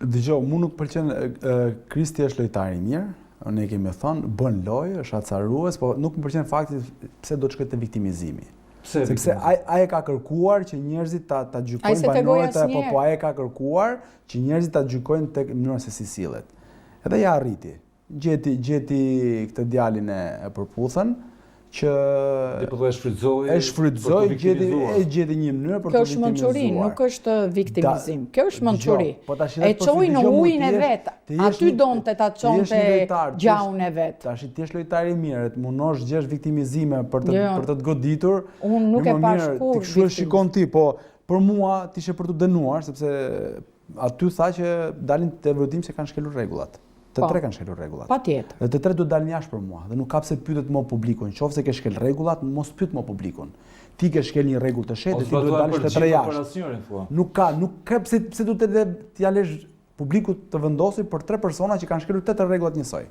Dëgjoj, mu nuk pëlqen Kristi është lojtar i mirë, ne kemi thënë, bën lojë, është acarues, po nuk më pëlqen fakti pse do të shkojë te viktimizimi. Sepse ai e ka kërkuar që njerëzit ta gjykojnë banorët, po ai e ka kërkuar që njerëzit ta gjykojnë tek mënyra se si sillet. Edhe ja arriti. Gjeti këtë djalin e përputhën që e shfrytëzoi, gjeti një mënyrë për të Kjo është mençuri, nuk është viktimizim. Kjo është mençuri. E çoi në ujin e vet. Aty donte ta çonte gjaun e vet. Tash ti je lojtar i mirë, të munosh gjesh viktimizime për të goditur. Unë nuk e pash kur. Ti kështu e shikon ti, po për mua ti ishe për të dënuar, sepse aty tha që dalin te vërtetim se kanë shkelur rregullat. Të tre kanë shkelur rregullat. Patjetër. Dhe të tre do të dalin jashtë për mua dhe nuk ka pse pyetet më publikun. Nëse ke shkel rregullat, mos pyet më publikun. Ti ke shkel një rregull të shehtë, ti duhet të dalësh të tre jashtë. Nuk ka pse duhet të ja lësh publikut të vendosë për tre persona që kanë shkelur 8 rregullat njësoj.